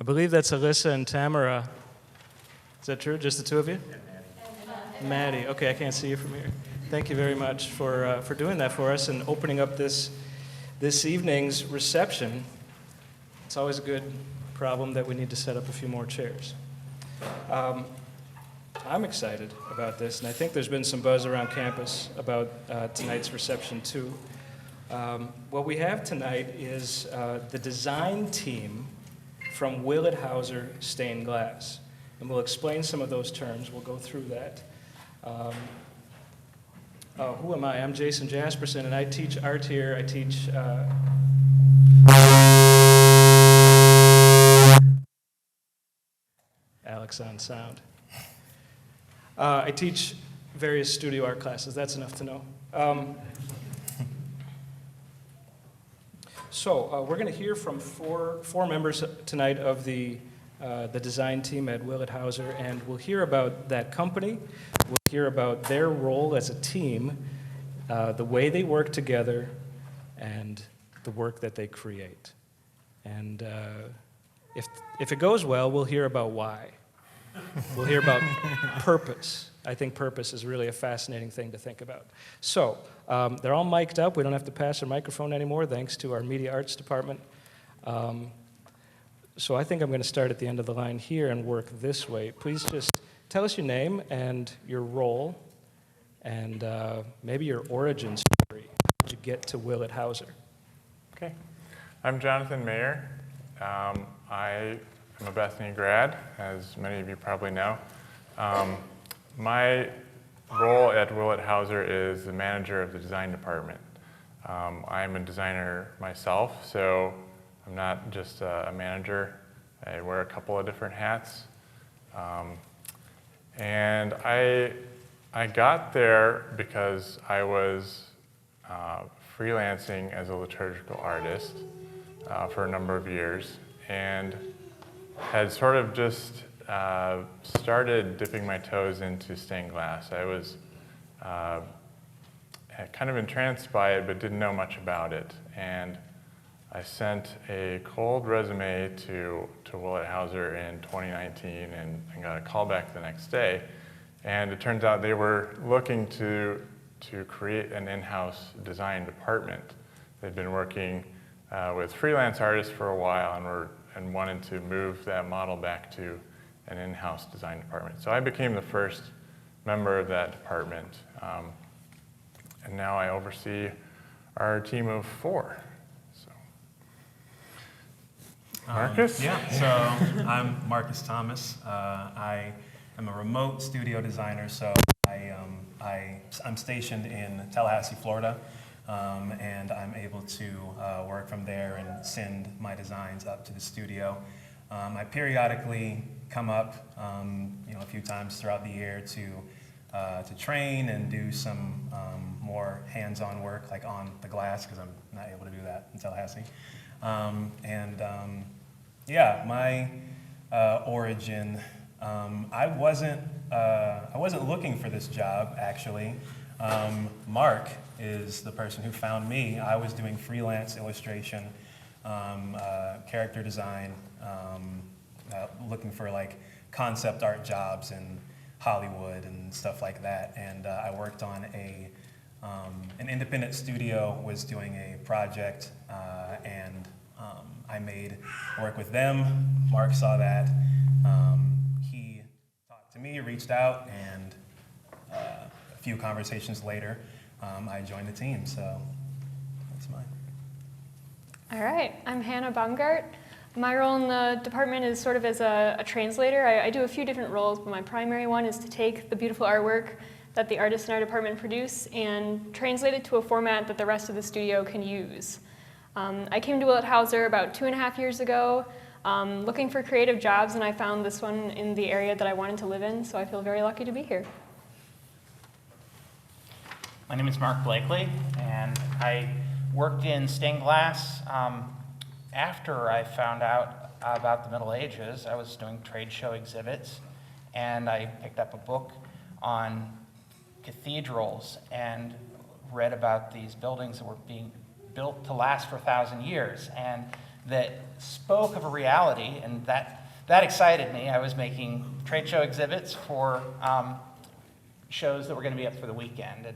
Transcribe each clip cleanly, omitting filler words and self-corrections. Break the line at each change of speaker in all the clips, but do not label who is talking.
believe that's Alyssa and Tamara. Is that true? Just the two of you? And Maddie. Okay, I can't see you from here. Thank you very much for doing that for us and opening up this evening's reception. It's always a good problem that we need to set up a few more chairs. I'm excited about this, and I think there's been some buzz around campus about tonight's reception too. What we have tonight is the design team from Willet Hauser Stained Glass, and we'll explain some of those terms. We'll go through that. Who am I? I'm Jason Jaspersen, and I teach art here. I teach Alex on sound. I teach various studio art classes. That's enough to know. So we're going to hear from four members tonight of the design team at Willet Hauser, and we'll hear about that company. We'll hear about their role as a team, the way they work together, and the work that they create. And if it goes well, we'll hear about why. We'll hear about purpose. I think purpose is really a fascinating thing to think about. So they're all mic'd up. We don't have to pass our microphone anymore, thanks to our media arts department. So I think I'm going to start at the end of the line here and work this way. Please just tell us your name and your role, and maybe your origin story. How did you get to Willet Hauser?
Okay. I'm Jonathan Mayer. I'm a Bethany grad, as many of you probably know. My role at Willet Hauser is the manager of the design department. I'm a designer myself, so I'm not just a manager. I wear a couple of different hats. And I got there because I was freelancing as a liturgical artist for a number of years, and had sort of just started dipping my toes into stained glass. I was kind of entranced by it, but didn't know much about it. And I sent a cold resume to Willet Hauser in 2019 and got a call back the next day. And it turns out they were looking to create an in-house design department. They'd been working with freelance artists for a while and wanted to move that model back to an in-house design department. So I became the first member of that department. And now I oversee our team of 4. So. Marcus?
So I'm Marcus Thomas. I am a remote studio designer, so I'm stationed in Tallahassee, Florida. And I'm able to work from there and send my designs up to the studio. I periodically come up, a few times throughout the year to train and do some more hands-on work, like on the glass, because I'm not able to do that in Tallahassee. My origin. I wasn't looking for this job, actually. Mark is the person who found me. I was doing freelance illustration, character design, looking for like concept art jobs in Hollywood and stuff like that. And I worked on an independent studio was doing a project, and I made work with them. Mark saw that. He talked to me, reached out, and a few conversations later, I joined the team, so that's mine.
All right, I'm Hannah Baumgart. My role in the department is sort of as a translator. I do a few different roles, but my primary one is to take the beautiful artwork that the artists in our department produce and translate it to a format that the rest of the studio can use. I came to Willet Hauser about 2.5 years ago, looking for creative jobs, and I found this one in the area that I wanted to live in, so I feel very lucky to be here.
My name is Mark Blakely, and I worked in stained glass. After I found out about the Middle Ages, I was doing trade show exhibits, and I picked up a book on cathedrals and read about these buildings that were being built to last for 1,000 years. And that spoke of a reality, and that excited me. I was making trade show exhibits for shows that were going to be up for the weekend,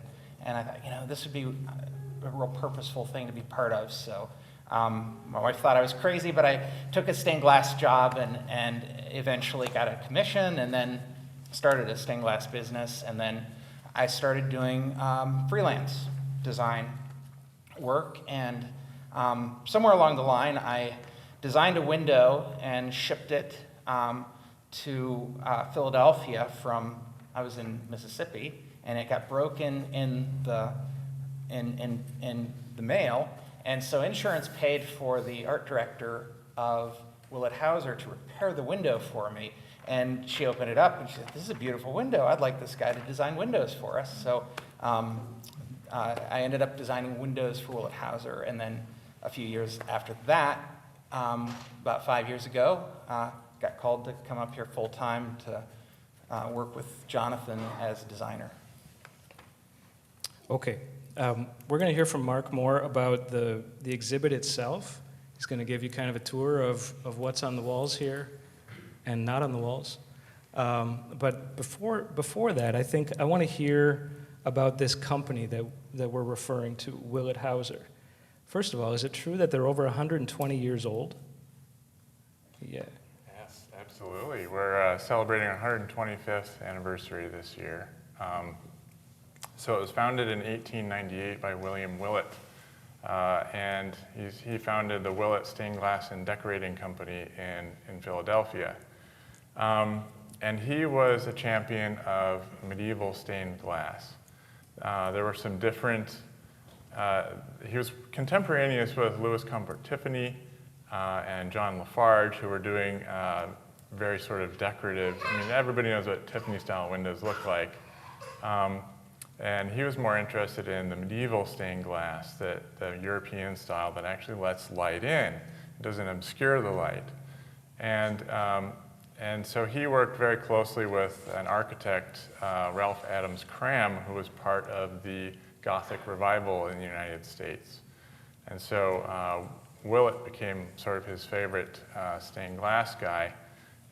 and I thought, this would be a real purposeful thing to be part of. So my wife thought I was crazy, but I took a stained glass job and eventually got a commission, and then started a stained glass business, and then I started doing freelance design work, and somewhere along the line, I designed a window and shipped it to Philadelphia I was in Mississippi, and it got broken in the mail, and so insurance paid for the art director of Willet Hauser to repair the window for me. And she opened it up and she said, "This is a beautiful window. I'd like this guy to design windows for us." So I ended up designing windows for Willet Hauser, and then a few years after that, about 5 years ago, got called to come up here full time to work with Jonathan as a designer.
Okay. We're going to hear from Mark more about the exhibit itself. He's going to give you kind of a tour of what's on the walls here and not on the walls. But before that, I think I want to hear about this company that we're referring to, Willet Hauser. First of all, is it true that they're over 120 years old? Yeah.
Yes, absolutely. We're celebrating our 125th anniversary this year. So it was founded in 1898 by William Willet, and he founded the Willet Stained Glass and Decorating Company in Philadelphia. And he was a champion of medieval stained glass. There were some different, he was contemporaneous with Louis Comfort Tiffany and John Lafarge, who were doing very sort of decorative, everybody knows what Tiffany style windows look like. And he was more interested in the medieval stained glass, the European style that actually lets light in. It doesn't obscure the light. And so he worked very closely with an architect, Ralph Adams Cram, who was part of the Gothic revival in the United States. And so Willet became sort of his favorite stained glass guy,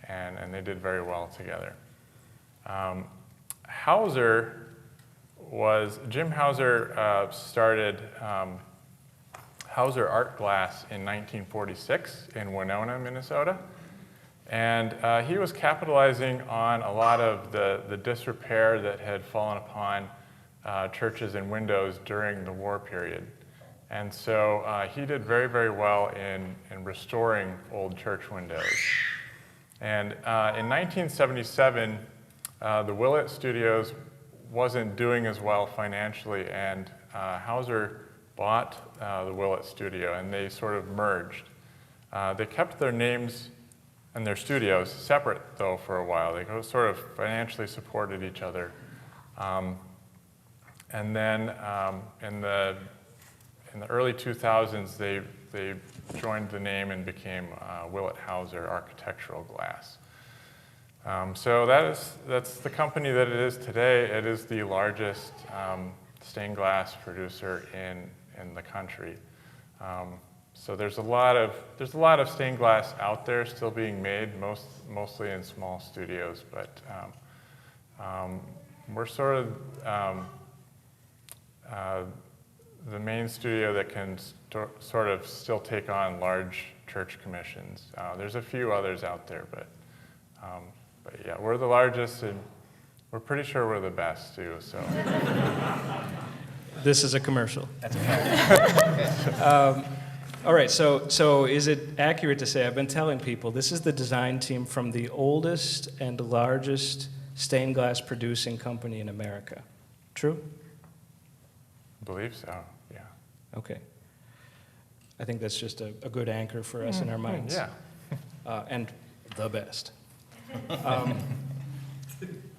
and they did very well together. Jim Hauser started Hauser Art Glass in 1946 in Winona, Minnesota. And he was capitalizing on a lot of the disrepair that had fallen upon churches and windows during the war period. And so he did very, very well in restoring old church windows. And in 1977, the Willet Studios wasn't doing as well financially, and Hauser bought the Willet Studio, and they sort of merged. They kept their names and their studios separate, though, for a while. They sort of financially supported each other. And then in the early 2000s, they joined the name and became Willet Hauser Architectural Glass. So that's the company that it is today. It is the largest stained glass producer in the country. So there's a lot of stained glass out there still being made, mostly in small studios. But we're sort of the main studio that can sort of still take on large church commissions. There's a few others out there, but yeah, we're the largest, and we're pretty sure we're the best too. So
This is a commercial.
That's okay.
All right, so is it accurate to say, I've been telling people, this is the design team from the oldest and largest stained glass producing company in America. True?
I believe so, yeah.
Okay. I think that's just a good anchor for us in our minds.
Yeah.
And the best.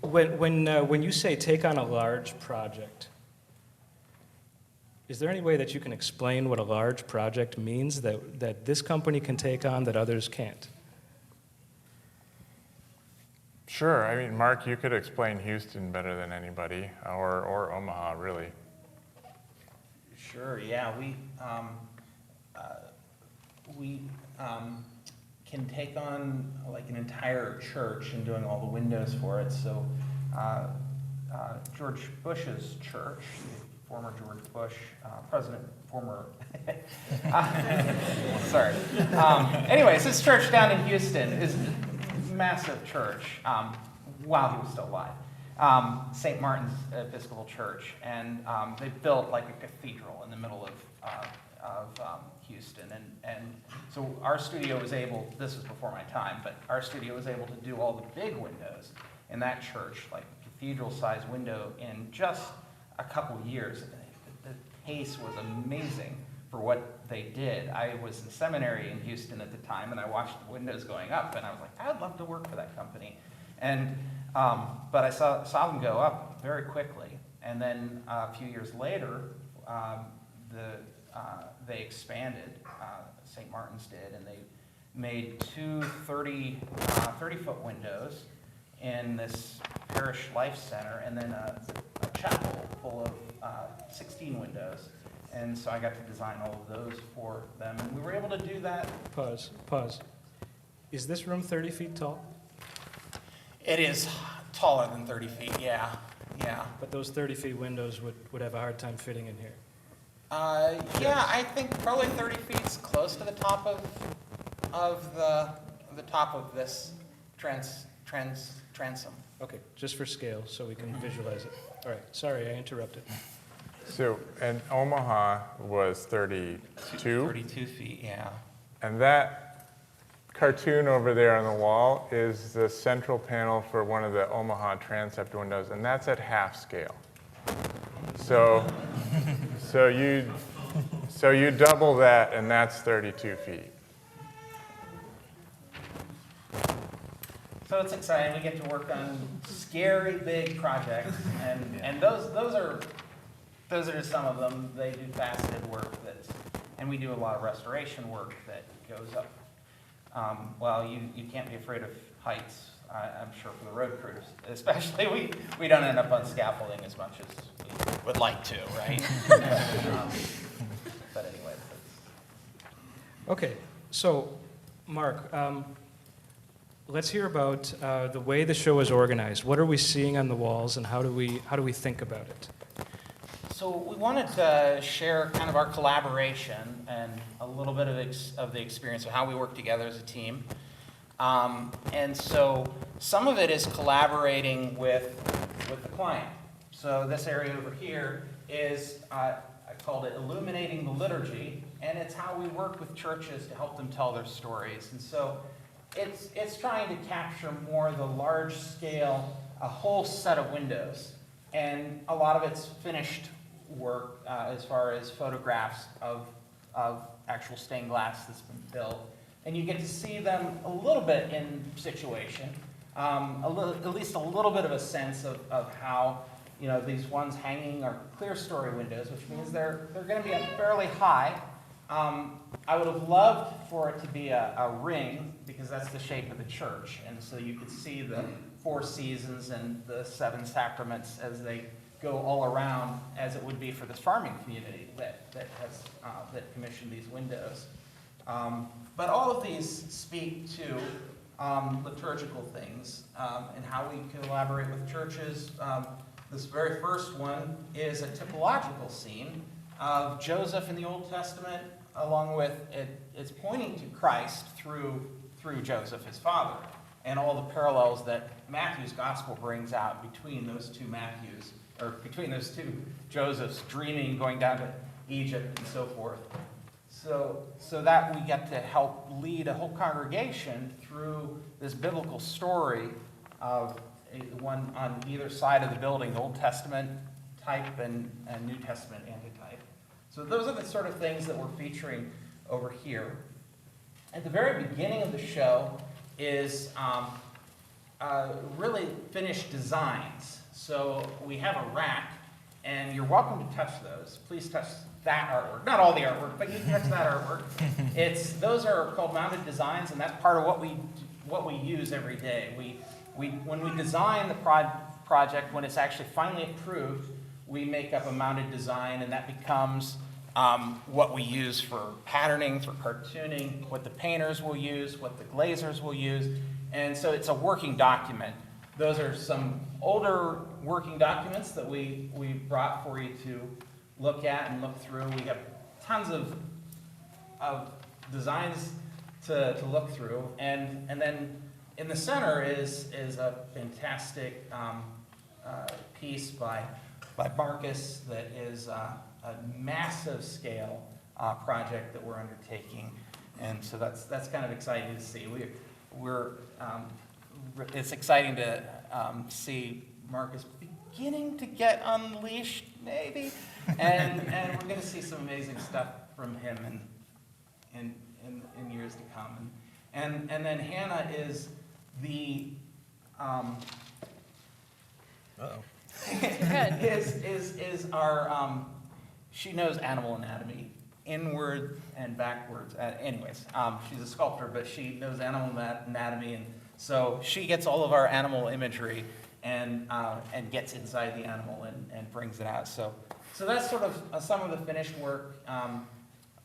When you say take on a large project, is there any way that you can explain what a large project means that this company can take on that others can't?
Sure. I mean, Mark, you could explain Houston better than anybody, or Omaha, really.
Sure, yeah. we can take on like an entire church and doing all the windows for it. So George Bush's church, former George Bush, sorry. Anyways, this church down in Houston is a massive church while he was still alive. St. Martin's Episcopal Church, and they built like a cathedral in the middle of Houston, and so our studio was able, this was before my time, but our studio was able to do all the big windows in that church, like cathedral-sized window, in just a couple years. The pace was amazing for what they did. I was in seminary in Houston at the time, and I watched the windows going up, and I was like, I'd love to work for that company. And but I saw them go up very quickly, and then a few years later, they expanded. St. Martin's did, and they made two 30-foot windows in this parish life center, and then a chapel full of 16 windows. And so I got to design all of those for them, and we were able to do that.
Pause. Is this room 30 feet tall?
It is taller than 30 feet, yeah.
But those 30 feet windows would have a hard time fitting in here.
Yeah, I think probably 30 feet is close to the top of the top of this transom.
Okay, just for scale, so we can visualize it. All right, sorry, I interrupted.
So, and Omaha was 32.
32 feet, yeah.
And that cartoon over there on the wall is the central panel for one of the Omaha transept windows, and that's at half scale. So you double that, and that's 32 feet.
So it's exciting. We get to work on scary big projects, and those are just some of them. They do faceted work and we do a lot of restoration work that goes up. Well, you can't be afraid of heights. I'm sure for the road crews, especially, we don't end up on scaffolding as much as we would like to, right? But anyway.
Okay, so Mark, let's hear about the way the show is organized. What are we seeing on the walls, and how do we think about it?
So we wanted to share kind of our collaboration and a little bit of the experience of how we work together as a team. And so some of it is collaborating with the client. So this area over here is, I called it Illuminating the Liturgy, and it's how we work with churches to help them tell their stories. And so it's trying to capture more the large scale, a whole set of windows. And a lot of it's finished work as far as photographs of actual stained glass that's been built. And you get to see them a little bit in situation, at least a little bit of a sense of how, these ones hanging are clear story windows, which means they're going to be up fairly high. I would have loved for it to be a ring, because that's the shape of the church. And so you could see the 4 seasons and the 7 sacraments as they go all around, as it would be for this farming community that commissioned these windows. But all of these speak to liturgical things and how we collaborate with churches. This very first one is a typological scene of Joseph in the Old Testament, along with it's pointing to Christ through Joseph, his father, and all the parallels that Matthew's gospel brings out between those two Matthews, or between those two Josephs dreaming, going down to Egypt, and so forth. So that we get to help lead a whole congregation through this biblical story of one on either side of the building, the Old Testament type and New Testament antitype. So those are the sort of things that we're featuring over here. At the very beginning of the show is really finished designs. So we have a rack, and you're welcome to touch those. Please touch that artwork. Not all the artwork, but you can touch that artwork. Those are called mounted designs, and that's part of what we use every day. When we design the project, when it's actually finally approved, we make up a mounted design, and that becomes what we use for patterning, for cartooning, what the painters will use, what the glazers will use. And so it's a working document. Those are some older working documents that we brought for you to look at and look through. We have tons of designs to look through. And then in the center is a fantastic piece by Marcus that is a massive scale project that we're undertaking. And so that's kind of exciting to see. It's exciting to see Marcus beginning to get unleashed, maybe, and we're going to see some amazing stuff from him in years to come. And then Hannah is the is our she knows animal anatomy inward and backwards. Anyways, she's a sculptor, but she knows animal anatomy, and so she gets all of our animal imagery and gets inside the animal and brings it out. So that's sort of some of the finished work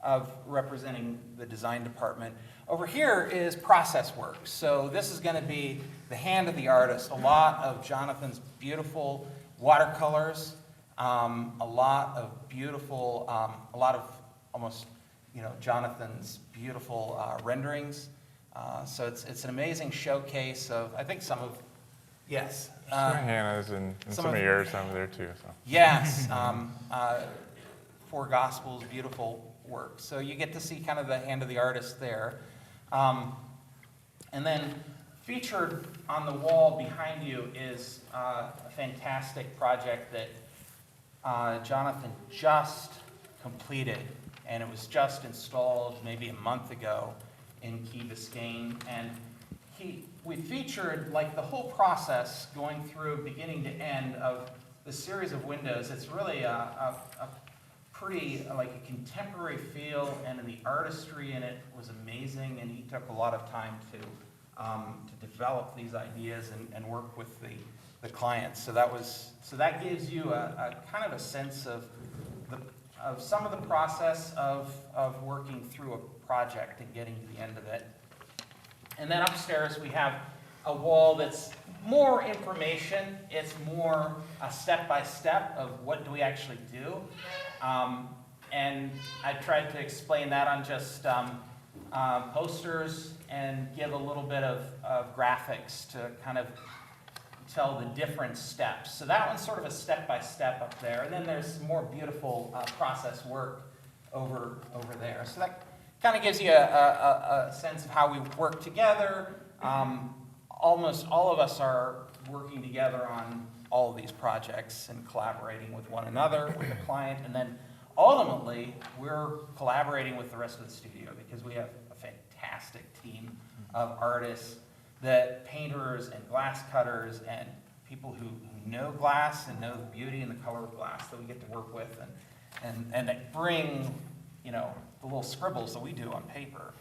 of representing the design department. Over here is process work. So this is going to be the hand of the artist. A lot of Jonathan's beautiful watercolors, a lot of almost, Jonathan's beautiful renderings. So it's an amazing showcase of, I think, some of, yes.
Hannah's and some of yours over there too. So.
Yes, Four Gospels, beautiful work. So you get to see kind of the hand of the artist there. And then featured on the wall behind you is a fantastic project that Jonathan just completed, and it was just installed maybe a month ago in Key Biscayne. And we featured like the whole process going through beginning to end of the series of windows. It's really a pretty like a contemporary feel, and the artistry in it was amazing, and he took a lot of time to develop these ideas and work with the clients. So that gives you a kind of a sense of some of the process of working through a project and getting to the end of it. And then upstairs we have a wall that's more information. It's more a step-by-step of what do we actually do. And I tried to explain that on just posters and give a little bit of graphics to kind of tell the different steps. So that one's sort of a step-by-step up there. And then there's more beautiful process work over there. So that kind of gives you a sense of how we work together. Almost all of us are working together on all of these projects and collaborating with one another, with the client, and then ultimately we're collaborating with the rest of the studio because we have a fantastic team of artists, painters and glass cutters and people who know glass and know the beauty and the color of glass that we get to work with and that bring, the little scribbles that we do on paper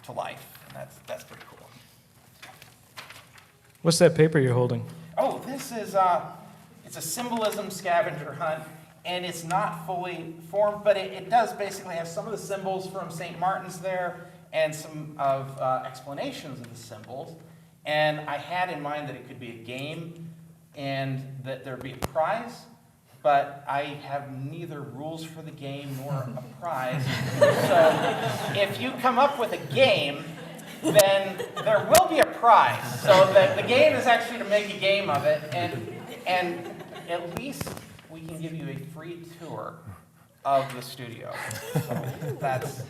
to life. And that's pretty cool.
What's that paper you're holding?
Oh, this is it's a symbolism scavenger hunt, and it's not fully formed, but it does basically have some of the symbols from St. Martin's there and some of explanations of the symbols. And I had in mind that it could be a game and that there'd be a prize, but I have neither rules for the game nor a prize. So if you come up with a game, then there will be a prize. So the game is actually to make a game of it, and at least we can give you a free tour of the studio. So that's...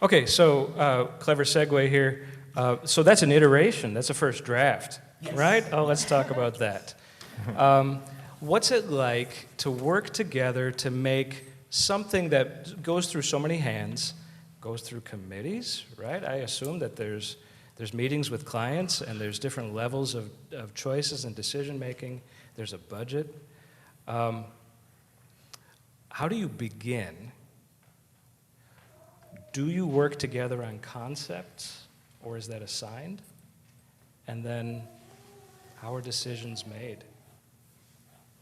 Okay, so clever segue here. So that's an iteration. That's a first draft,
Yes.
right? Oh, let's talk about that. What's it like to work together to make something that goes through so many hands, goes through committees, right? I assume that there's meetings with clients and there's different levels of choices and decision making. There's a budget. How do you begin? Do you work together on concepts, or is that assigned? And then, how are decisions made?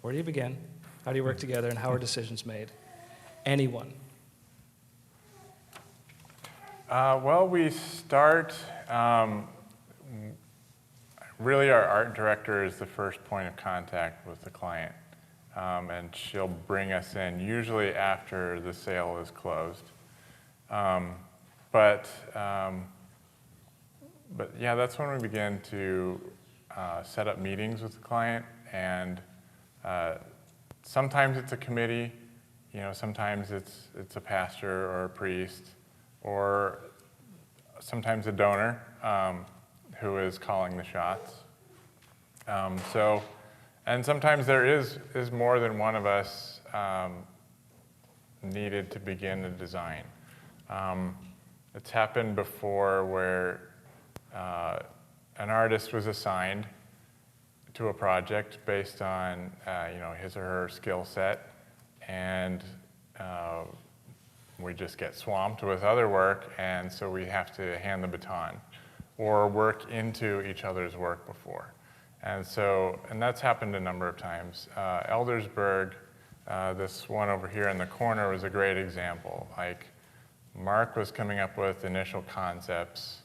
Where do you begin? How do you work together, and how are decisions made? anyone?
Well, we start, really our art director is the first point of contact with the client. And she'll bring us in, usually after the sale is closed. But yeah, that's when we begin to set up meetings with the client. And sometimes it's a committee, sometimes it's a pastor or a priest, or sometimes a donor who is calling the shots. And sometimes there is more than one of us needed to begin the design. It's happened before where an artist was assigned to a project based on his or her skill set, and we just get swamped with other work, and so we have to hand the baton or work into each other's work before. And that's happened a number of times. Eldersburg, this one over here in the corner, was a great example. Like, Mark was coming up with initial concepts,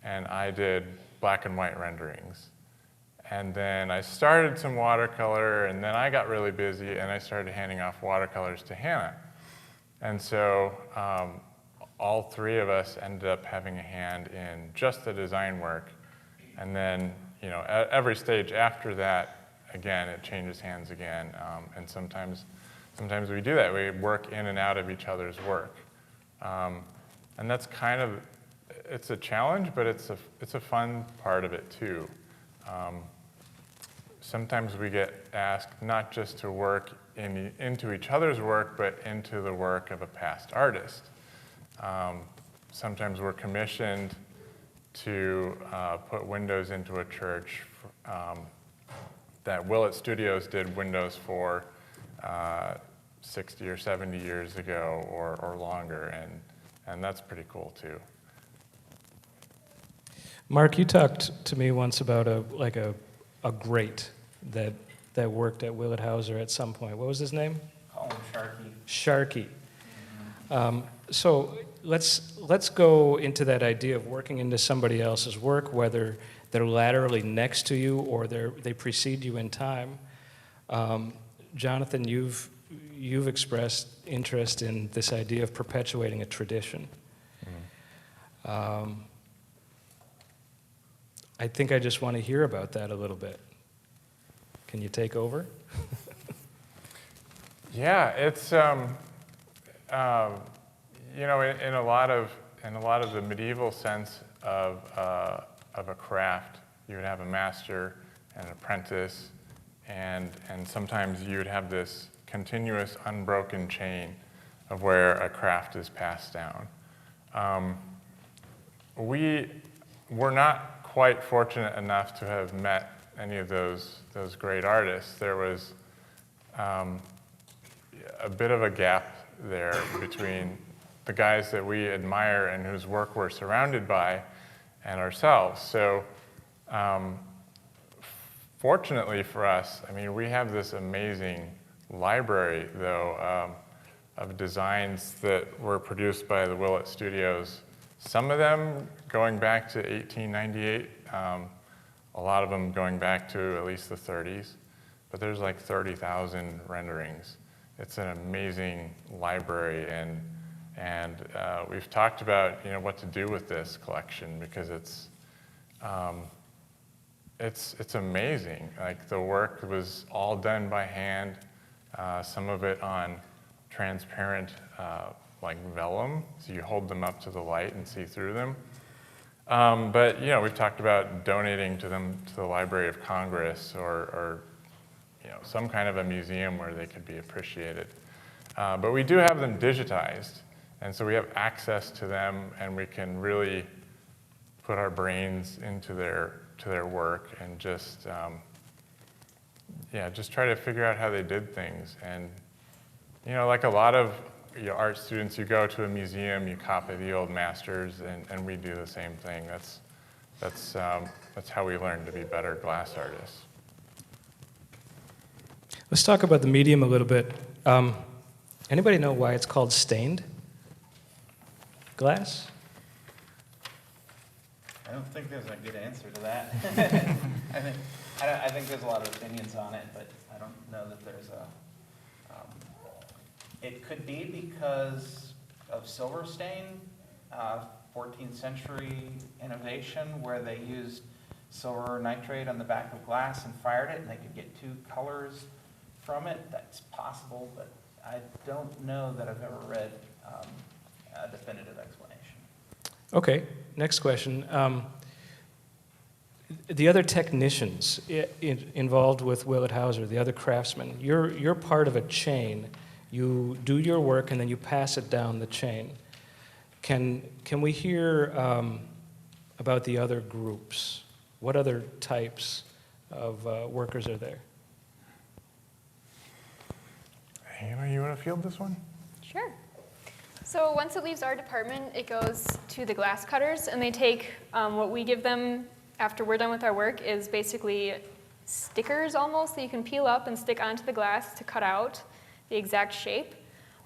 and I did black and white renderings. And then I started some watercolor, and then I got really busy, and I started handing off watercolors to Hannah. And so all three of us ended up having a hand in just the design work. And then, at every stage after that, again, it changes hands again. And sometimes we do that. We work in and out of each other's work. And that's it's a challenge, but it's a fun part of it too. Sometimes we get asked not just to work into each other's work, but into the work of a past artist. Sometimes we're commissioned to put windows into a church that Willet Studios did windows for 60 or 70 years ago or longer, and that's pretty cool too.
Mark, you talked to me once about a grate that worked at Willet Hauser at some point. What was his name?
Call him Sharky.
Sharky. So let's go into that idea of working into somebody else's work, whether they're laterally next to you or they precede you in time. Jonathan, you've expressed interest in this idea of perpetuating a tradition. Mm-hmm. I think I just want to hear about that a little bit. Can you take over?
Yeah, it's in a lot of the medieval sense of a craft, you would have a master and an apprentice, and sometimes you would have this continuous unbroken chain of where a craft is passed down. We were not quite fortunate enough to have met any of those great artists. There was a bit of a gap there between the guys that we admire and whose work we're surrounded by and ourselves. So fortunately for us, we have this amazing library, though, of designs that were produced by the Willet Studios. Some of them going back to 1898, a lot of them going back to at least the 30s, but there's like 30,000 renderings. It's an amazing library, and we've talked about what to do with this collection, because it's amazing. Like, the work was all done by hand, some of it on transparent like vellum, so you hold them up to the light and see through them. But we've talked about donating to them to the Library of Congress or some kind of a museum where they could be appreciated. But we do have them digitized, and so we have access to them, and we can really put our brains into their work and just try to figure out how they did things. And like a lot of art students, you go to a museum, you copy the old masters, and we do the same thing. That's how we learn to be better glass artists.
Let's talk about the medium a little bit. Anybody know why it's called stained glass?
I don't think there's a good answer to that. I think there's a lot of opinions on it, but I don't know that there's a. It could be because of silver stain, 14th century innovation where they used silver nitrate on the back of glass and fired it, and they could get two colors from it. That's possible, but I don't know that I've ever read a definitive explanation.
Okay, next question. The other technicians involved with Willet Hauser, the other craftsmen, you're part of a chain. You do your work and then you pass it down the chain. Can we hear about the other groups? What other types of workers are there?
Hannah, you want to field this one?
Sure. So once it leaves our department, it goes to the glass cutters, and they take what we give them after we're done with our work is basically stickers almost that you can peel up and stick onto the glass to cut out the exact shape.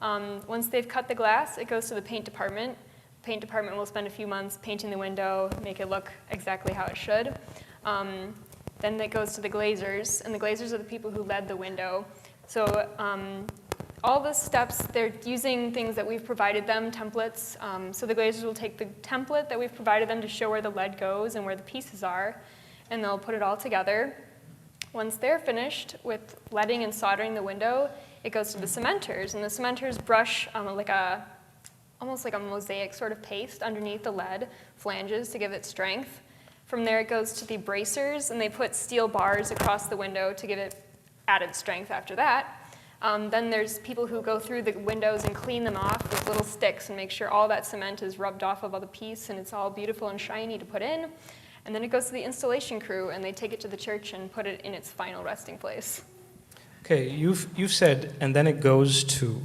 Once they've cut the glass, it goes to the paint department. The paint department will spend a few months painting the window, make it look exactly how it should. Then it goes to the glazers, and the glazers are the people who lead the window. So all the steps, they're using things that we've provided them, templates. So the glazers will take the template that we've provided them to show where the lead goes and where the pieces are, and they'll put it all together. Once they're finished with leading and soldering the window, it goes to the cementers, and the cementers brush almost like a mosaic sort of paste underneath the lead flanges to give it strength. From there, it goes to the bracers, and they put steel bars across the window to give it added strength after that. Then there's people who go through the windows and clean them off with little sticks and make sure all that cement is rubbed off of the piece and it's all beautiful and shiny to put in. And then it goes to the installation crew, and they take it to the church and put it in its final resting place.
Okay, you've said, and then it goes to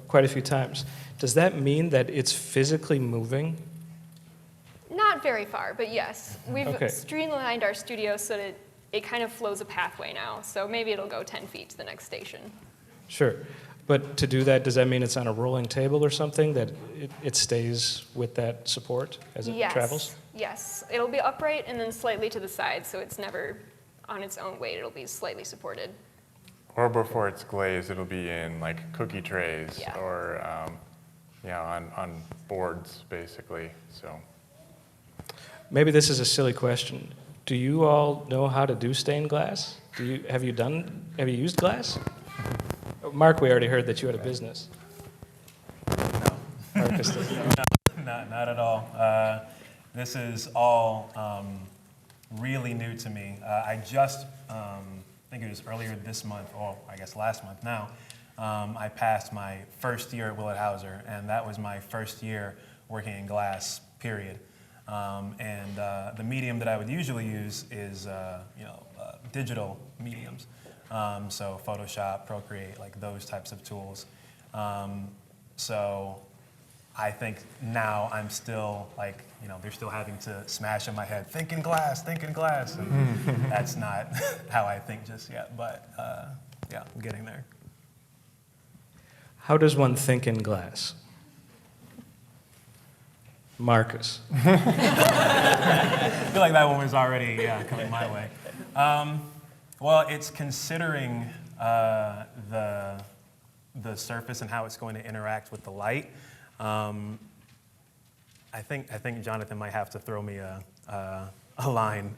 quite a few times. Does that mean that it's physically moving?
Not very far, but yes. We've
Okay.
streamlined our studio so that it kind of flows a pathway now. So maybe it'll go 10 feet to the next station.
Sure. But to do that, does that mean it's on a rolling table or something, that it stays with that support as it travels?
Yes. It'll be upright and then slightly to the side, so it's never on its own weight. It'll be slightly supported.
Or before it's glazed, it'll be in like cookie trays
Yeah.
or on boards, basically. So
Maybe this is a silly question. Do you all know how to do stained glass? Have you used glass? Mark, we already heard that you had a business.
No.
Marcus doesn't.
Not at all. This is all really new to me. I just, I think it was earlier this month, or I guess last month now, I passed my first year at Willet Hauser, and that was my first year working in glass, period. And the medium that I would usually use is digital mediums. So Photoshop, Procreate, like those types of tools. So I think now I'm still like, they're still having to smash in my head, think in glass. And that's not how I think just yet, but yeah, I'm getting there.
How does one think in glass? Marcus.
I feel like that one was already coming my way. Well, it's considering the surface and how it's going to interact with the light. I think Jonathan might have to throw me a line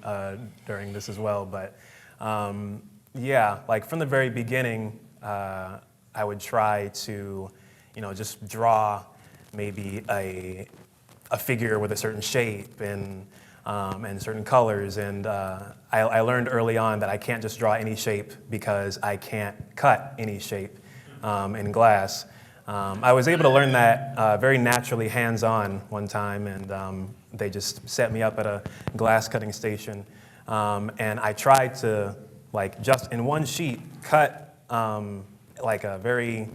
during this as well. But yeah, like from the very beginning, I would try to, just draw maybe a figure with a certain shape and certain colors. And I learned early on that I can't just draw any shape because I can't cut any shape in glass. I was able to learn that very naturally hands-on one time, and they just set me up at a glass cutting station. And I tried to, like, just in one sheet, cut like a very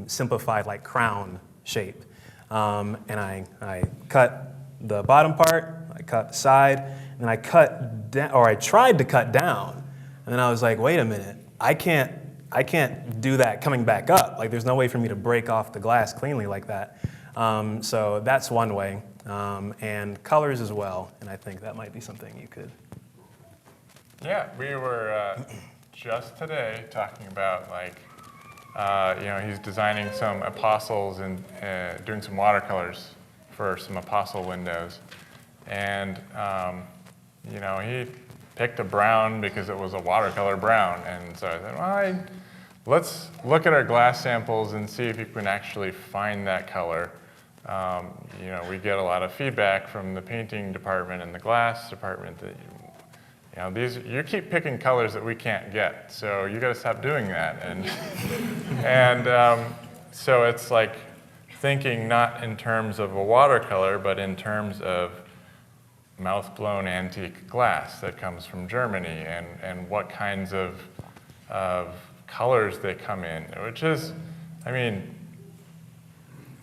simplified, like, crown shape. And I cut the bottom part, I cut the side, and I tried to cut down. And then I was like, wait a minute, I can't I can't do that coming back up. Like there's no way for me to break off the glass cleanly like that. So that's one way, and colors as well. And I think that might be something you could.
Yeah, we were just today talking about he's designing some apostles and doing some watercolors for some apostle windows. And, he picked a brown because it was a watercolor brown. And so I said, well, let's look at our glass samples and see if you can actually find that color. We get a lot of feedback from the painting department and the glass department that, you keep picking colors that we can't get, so you got to stop doing that. And so it's like thinking not in terms of a watercolor, but in terms of mouth-blown antique glass that comes from Germany, and what kinds of colors they come in, which is,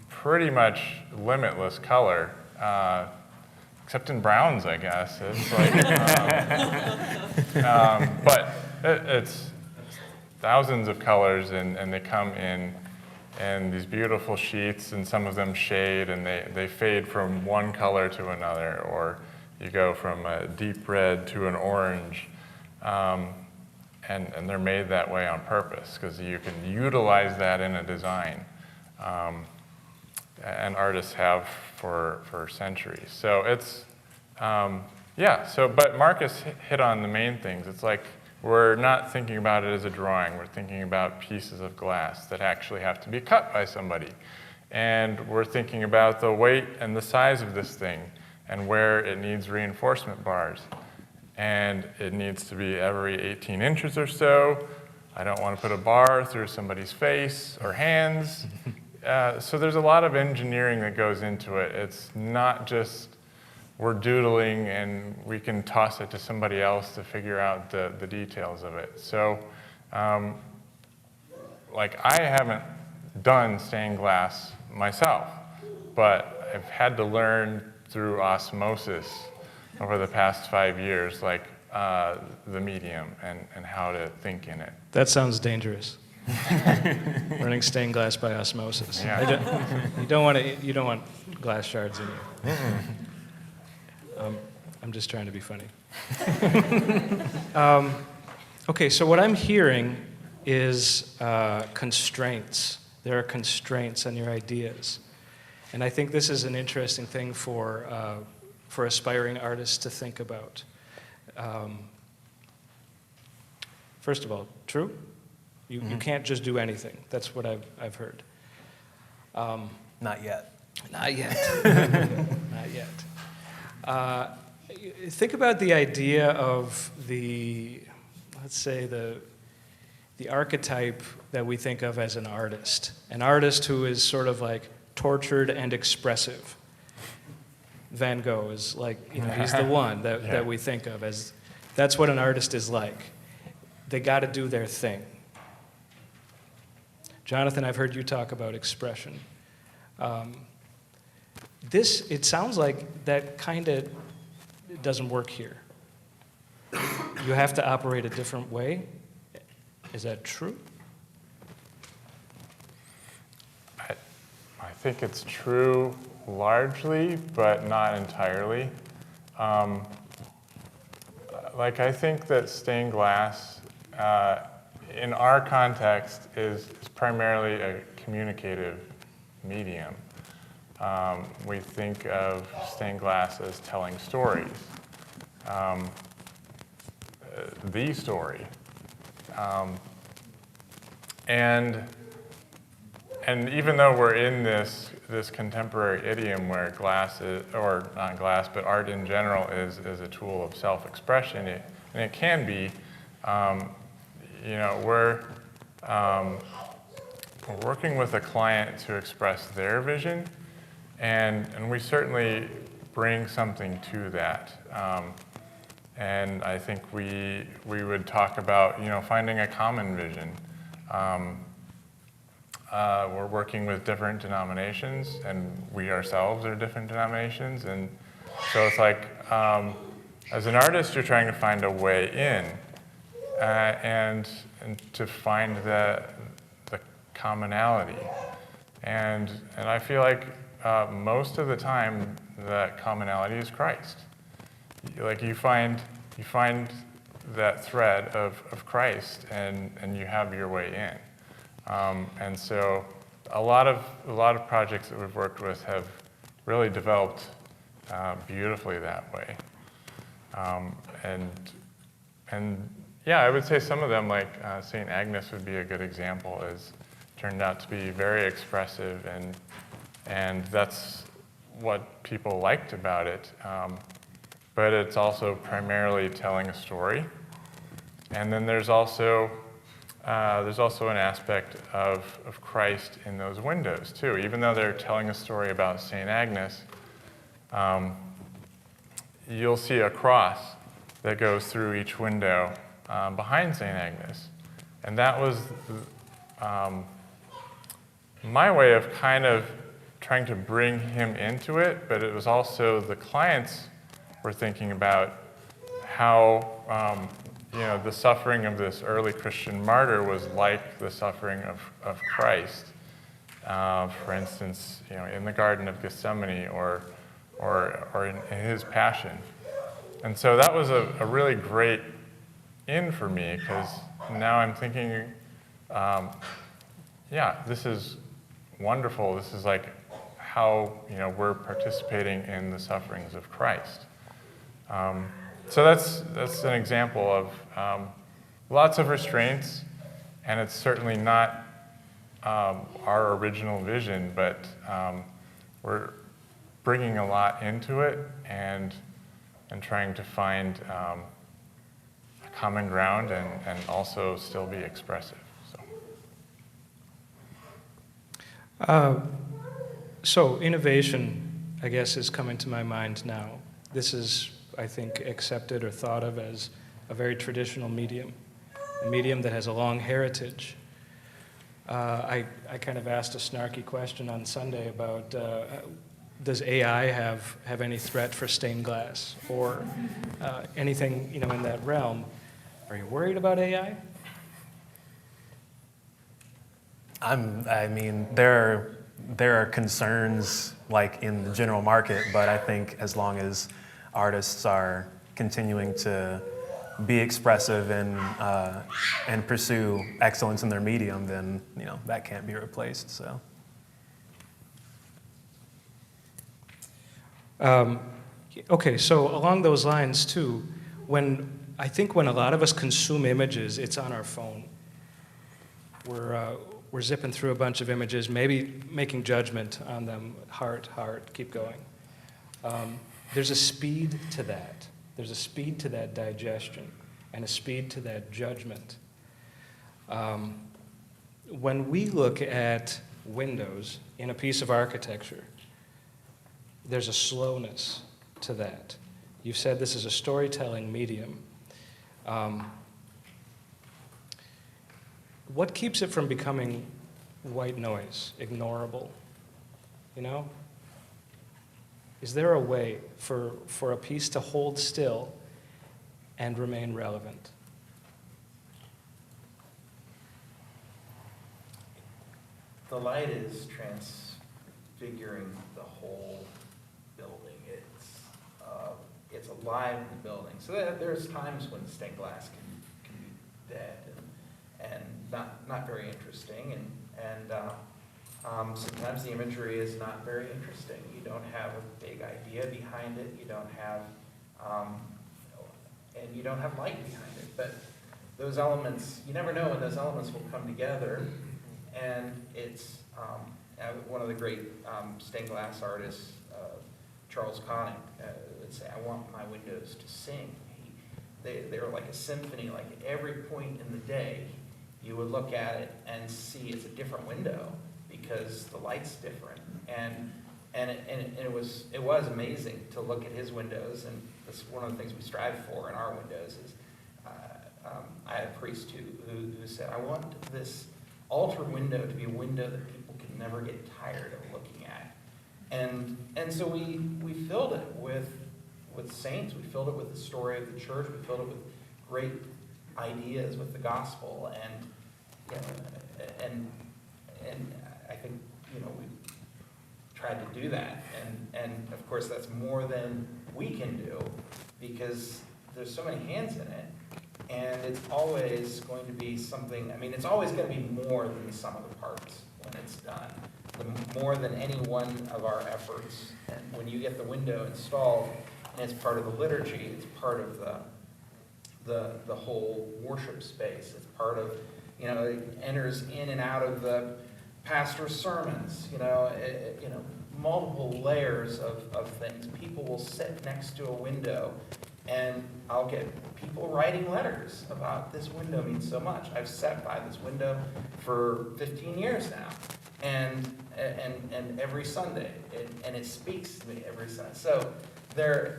pretty much limitless color. Except in browns, I guess. It's like, but it's thousands of colors, and they come in these beautiful sheets, and some of them shade, and they fade from one color to another, or you go from a deep red to an orange, and they're made that way on purpose, because you can utilize that in a design. And artists have for centuries. So it's, but Marcus hit on the main things. It's like we're not thinking about it as a drawing. We're thinking about pieces of glass that actually have to be cut by somebody. And we're thinking about the weight and the size of this thing and where it needs reinforcement bars. And it needs to be every 18 inches or so. I don't want to put a bar through somebody's face or hands. So there's a lot of engineering that goes into it. It's not just we're doodling and we can toss it to somebody else to figure out the details of it. So I haven't done stained glass myself, but I've had to learn through osmosis over the past 5 years, the medium and how to think in it.
That sounds dangerous. Learning stained glass by osmosis.
Yeah.
You don't want glass shards in you. I'm just trying to be funny. Okay, so what I'm hearing is constraints. There are constraints on your ideas, and I think this is an interesting thing for aspiring artists to think about. First of all, true? You can't just do anything. That's what I've heard.
Not yet.
Not yet. Not yet. Think about the idea of let's say the archetype that we think of as an artist who is sort of like tortured and expressive. Van Gogh is he's the one that we think of as, that's what an artist is like. They got to do their thing. Jonathan, I've heard you talk about expression. It sounds like that kind of doesn't work here. You have to operate a different way. Is that true?
I think it's true largely, but not entirely. I think that stained glass, in our context, is primarily a communicative medium. We think of stained glass as telling stories, the story. And even though we're in this contemporary idiom where glass is, or not glass, but art in general is a tool of self-expression, and it can be, we're working with a client to express their vision, and we certainly bring something to that. And I think we would talk about, finding a common vision. We're working with different denominations, and we ourselves are different denominations, and so it's like, as an artist, you're trying to find a way in, and to find the commonality. And I feel like most of the time that commonality is Christ. Like you find that thread of Christ, and you have your way in. And so a lot of projects that we've worked with have really developed beautifully that way. And yeah, I would say some of them, like St. Agnes would be a good example, is turned out to be very expressive, and that's what people liked about it. But it's also primarily telling a story. And then there's also an aspect of Christ in those windows too. Even though they're telling a story about St. Agnes, you'll see a cross that goes through each window behind St. Agnes. And that was my way of kind of trying to bring him into it, but it was also the clients were thinking about how the suffering of this early Christian martyr was like the suffering of Christ. For instance, in the Garden of Gethsemane or in his passion. And so that was a really great in for me, because now I'm thinking, this is wonderful. This is like how we're participating in the sufferings of Christ. So that's an example of lots of restraints, and it's certainly not our original vision, but we're bringing a lot into it and trying to find a common ground and also still be expressive.
So innovation, I guess, is coming to my mind now. This is, I think, accepted or thought of as a very traditional medium, a medium that has a long heritage. I kind of asked a snarky question on Sunday about does AI have any threat for stained glass or anything in that realm? Are you worried about AI?
I mean, there are concerns like in the general market, but I think as long as artists are continuing to be expressive and pursue excellence in their medium, then that can't be replaced. So.
Okay, so along those lines too, when a lot of us consume images, it's on our phone. We're zipping through a bunch of images, maybe making judgment on them. Heart, keep going. There's a speed to that. There's a speed to that digestion and a speed to that judgment. When we look at windows in a piece of architecture, there's a slowness to that. You've said this is a storytelling medium. What keeps it from becoming white noise, ignorable? Is there a way for a piece to hold still and remain relevant?
The light is transfiguring the whole building. It's alive in the building. So there's times when stained glass can be dead and not very interesting, and sometimes the imagery is not very interesting. You don't have a big idea behind it. You don't have and you don't have light behind it. But those elements, you never know when those elements will come together. And it's one of the great stained glass artists, Charles Connick, would say, "I want my windows to sing." They're like a symphony. Like at every point in the day, you would look at it and see it's a different window because the light's different. And it was amazing to look at his windows. And that's one of the things we strive for in our windows. Is I had a priest who said, "I want this altar window to be a window that people can never get tired of looking at." And so we filled it with saints. We filled it with the story of the church. We filled it with great ideas with the gospel, and you know, and I think, you know, we've tried to do that, and of course that's more than we can do, because there's so many hands in it, and it's always going to be something. I mean, it's always going to be more than the sum of the parts when it's done, more than any one of our efforts. And when you get the window installed, and it's part of the liturgy, it's part of the whole worship space. It's part of, you know, it enters in and out of the pastor's sermons, you know, multiple layers of things. People will sit next to a window, and I'll get people writing letters about this window means so much. I've sat by this window for 15 years now, and every Sunday, and it speaks to me every Sunday. So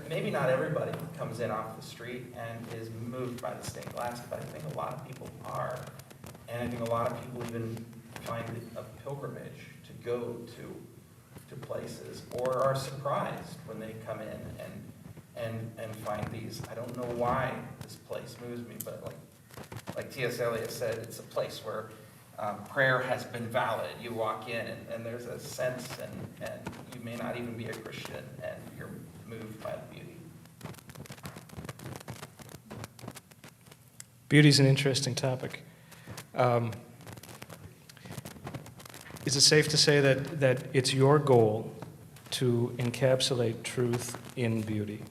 maybe not everybody comes in off the street and is moved by the stained glass, but I think a lot of people are, and I think a lot of people even find it a pilgrimage to go to places, or are surprised when they come in and find these. I don't know why this place moves me, but like T.S. Eliot said, it's a place where prayer has been valid. You walk in and there's a sense, and you may not even be a Christian, and you're moved by the beauty.
Beauty's an interesting topic. Is it safe to say that it's your goal to encapsulate truth in beauty?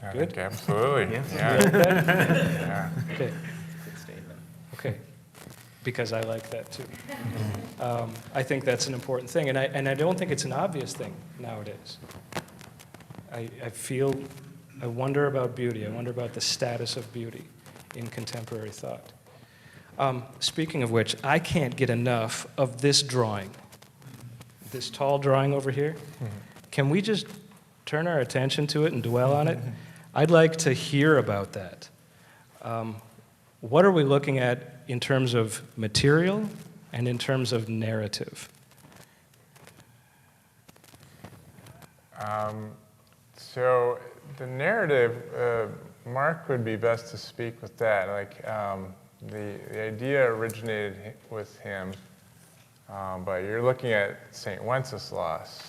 I
Good?
think absolutely.
Yes.
Yeah. Yeah.
Okay,
Good statement.
okay. Because I like that too. I think that's an important thing, and I don't think it's an obvious thing nowadays. I wonder about beauty. I wonder about the status of beauty in contemporary thought. Speaking of which, I can't get enough of this drawing, this tall drawing over here. Can we just turn our attention to it and dwell on it? I'd like to hear about that. What are we looking at in terms of material and in terms of narrative?
So the narrative, Mark would be best to speak with that. Like the idea originated with him, but you're looking at St. Wenceslas.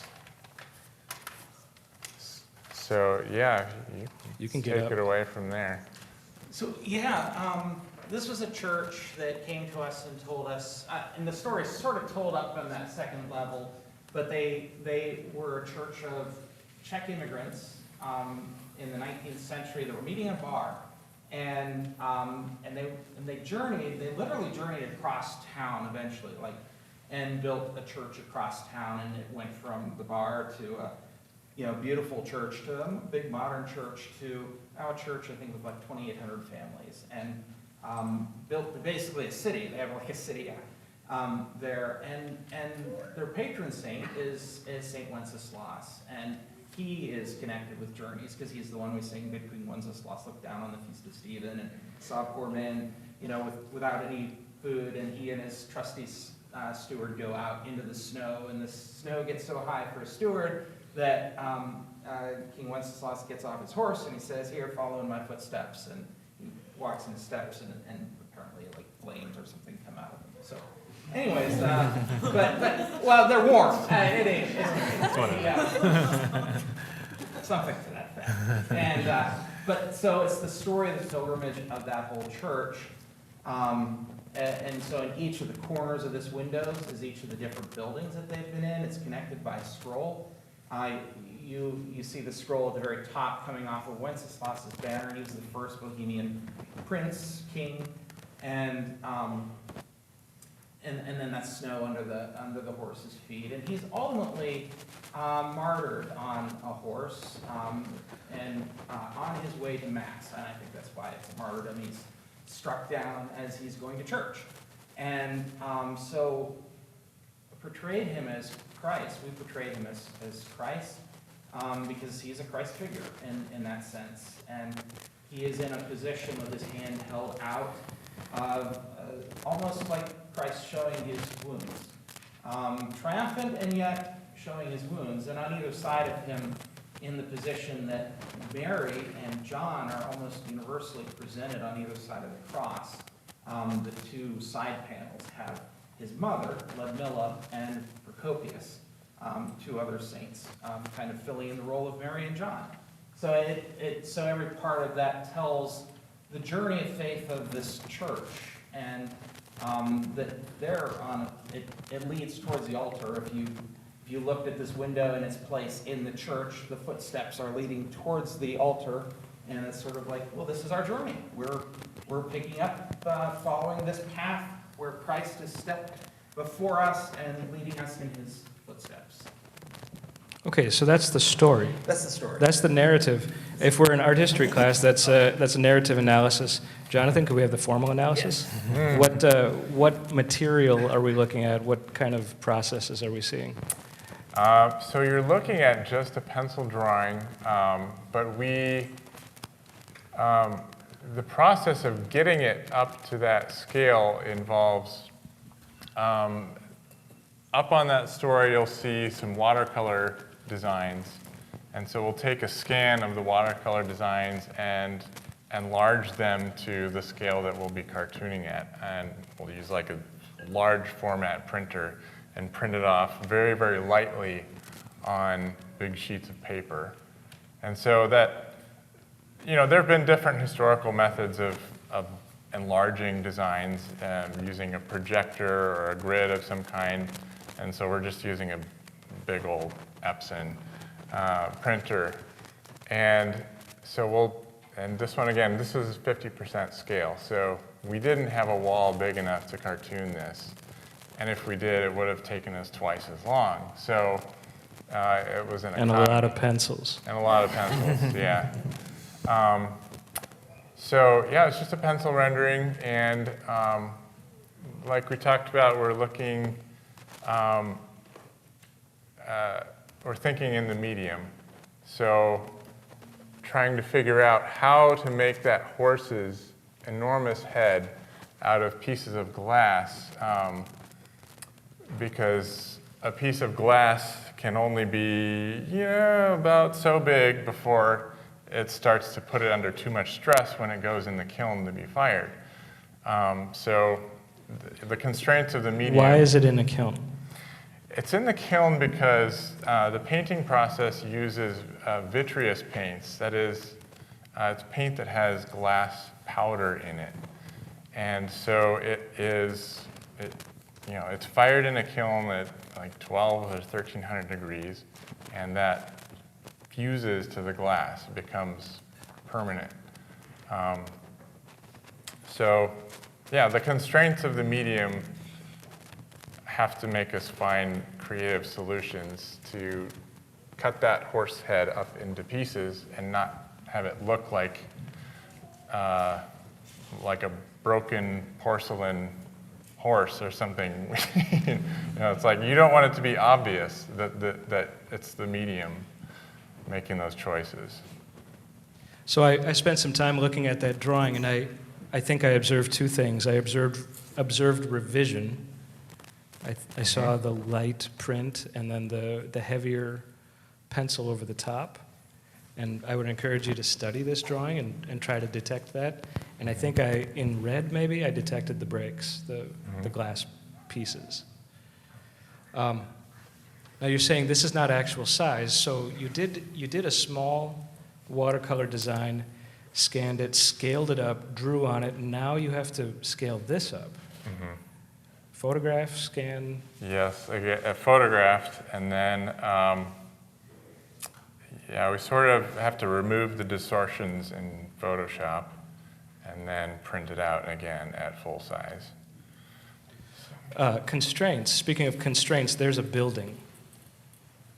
So yeah,
You can
take
get up.
it away from there.
So yeah, this was a church that came to us and told us, and the story's sort of told up on that second level, but they were a church of Czech immigrants in the 19th century that were meeting in a bar, and they literally journeyed across town eventually, and built a church across town, and it went from the bar to a beautiful church to a big modern church to now a church I think with like 2,800 families, and built basically a city. They have like a city there, and their patron saint is St. Wenceslas, and he is connected with journeys because he's the one we sing "Good Queen Wenceslas looked down on the feast of Stephen and saw a poor man, without any food, and he and his trusty steward go out into the snow, and the snow gets so high for a steward that King Wenceslas gets off his horse and he says, "Here, follow in my footsteps," and he walks in his steps, and apparently like flames or something come out of him. So, anyways, well, they're warm. It ain't. Something to that effect. And but so it's the story of the pilgrimage of that whole church. And so in each of the corners of this windows is each of the different buildings that they've been in. It's connected by a scroll. You see the scroll at the very top coming off of Wenceslas's banner. He was the first Bohemian prince, king, and then that snow under the horse's feet. And he's ultimately martyred on a horse and on his way to Mass. And I think that's why it's martyrdom. He's struck down as he's going to church. And so portrayed him as Christ. We portrayed him as Christ because he's a Christ figure in that sense. And he is in a position with his hand held out, almost like Christ showing his wounds. Triumphant and yet showing his wounds. And on either side of him
in the position that Mary and John are almost universally presented on either side of the cross. The two side panels have his mother, Ludmilla, and Procopius, two other saints, kind of filling in the role of Mary and John. So so every part of that tells the journey of faith of this church, and that it leads towards the altar. If you looked at this window in its place in the church, the footsteps are leading towards the altar, and it's sort of like, well, this is our journey. We're picking up, following this path where Christ has stepped before us and leading us in his footsteps.
Okay, so that's the story.
That's the story.
That's the narrative. If we're in art history class, that's a narrative analysis. Jonathan, could we have the formal analysis?
Yes.
What material are we looking at? What kind of processes are we seeing?
So you're looking at just a pencil drawing, but the process of getting it up to that scale involves, up on that story you'll see some watercolor designs. And so we'll take a scan of the watercolor designs and enlarge them to the scale that we'll be cartooning at. And we'll use like a large format printer and print it off very, very lightly on big sheets of paper. And so that, there have been different historical methods of enlarging designs, using a projector or a grid of some kind. And so we're just using a big old Epson printer. And so and this one again, this is 50% scale. So we didn't have a wall big enough to cartoon this. And if we did, it would have taken us twice as long. So it was an
And a lot of pencils.
And a lot of pencils, yeah. So yeah, it's just a pencil rendering, and like we talked about, we're looking, we're thinking in the medium. So trying to figure out how to make that horse's enormous head out of pieces of glass, because a piece of glass can only be about so big before it starts to put it under too much stress when it goes in the kiln to be fired. So the constraints of the medium.
Why is it in a kiln?
It's in the kiln because the painting process uses vitreous paints. That is, it's paint that has glass powder in it. And so it's fired in a kiln at like 12 or 1300 degrees, and that fuses to the glass, it becomes permanent. So yeah, the constraints of the medium have to make us find creative solutions to cut that horse head up into pieces and not have it look like a broken porcelain horse or something. It's like you don't want it to be obvious that it's the medium making those choices.
So I spent some time looking at that drawing, and I think I observed two things. I observed revision. I saw the light print and then the heavier pencil over the top. And I would encourage you to study this drawing and try to detect that. And I think in red maybe, I detected the breaks, the glass pieces. Now you're saying this is not actual size, so you did a small watercolor design, scanned it, scaled it up, drew on it, and now you have to scale this up.
Mm-hmm.
Photograph, scan?
Yes, I photographed, and then we sort of have to remove the distortions in Photoshop and then print it out again at full size.
Constraints. Speaking of constraints, there's a building.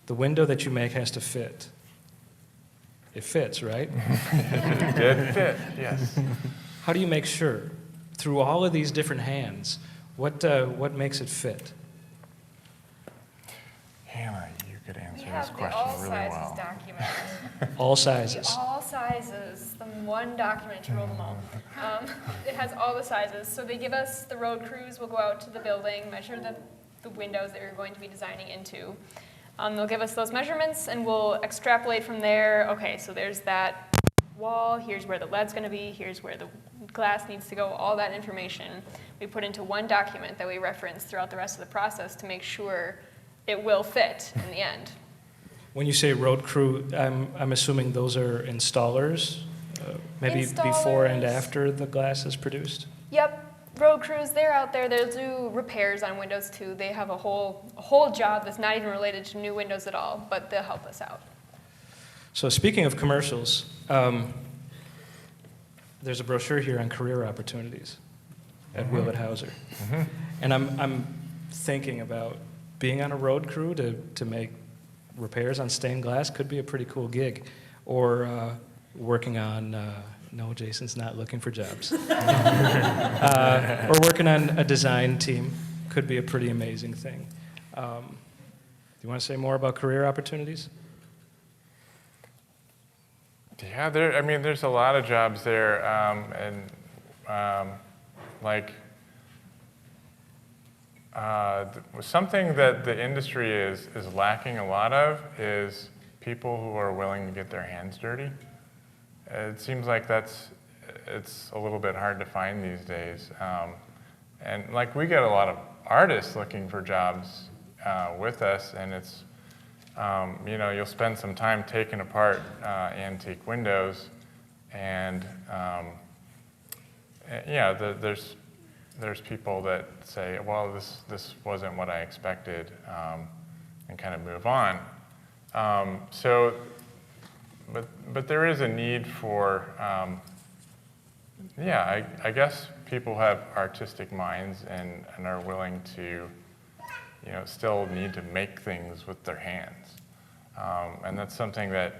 The window that you make has to fit. It fits, right?
It did fit, yes.
How do you make sure? Through all of these different hands, what makes it fit?
Hannah, you could answer
We have
this
the
question
all
really
sizes
well.
document.
All sizes.
All sizes, the one document to rule them all. It has all the sizes. So they give us, the road crews will go out to the building, measure the windows that you're going to be designing into. They'll give us those measurements, and we'll extrapolate from there. Okay, so there's that wall, here's where the lead's going to be, here's where the glass needs to go, all that information we put into one document that we reference throughout the rest of the process to make sure it will fit in the end.
When you say road crew, I'm assuming those are installers, maybe before and
Installers.
after the glass is produced?
Yep, road crews, they're out there, they'll do repairs on windows too. They have a whole job that's not even related to new windows at all, but they'll help us out.
So speaking of commercials, there's a brochure here on career opportunities at Willet Hauser. And I'm thinking about being on a road crew to make repairs on stained glass could be a pretty cool gig. Or working on, no, Jason's not looking for jobs. Or working on a design team could be a pretty amazing thing. Do you want to say more about career opportunities?
Yeah, there's a lot of jobs there, something that the industry is lacking a lot of is people who are willing to get their hands dirty. It seems like it's a little bit hard to find these days, and like we get a lot of artists looking for jobs with us, and it's. You'll spend some time taking apart antique windows, and there's people that say, well, this wasn't what I expected, and kind of move on. But there is a need for, I guess people have artistic minds and are willing to. Still need to make things with their hands. And that's something that,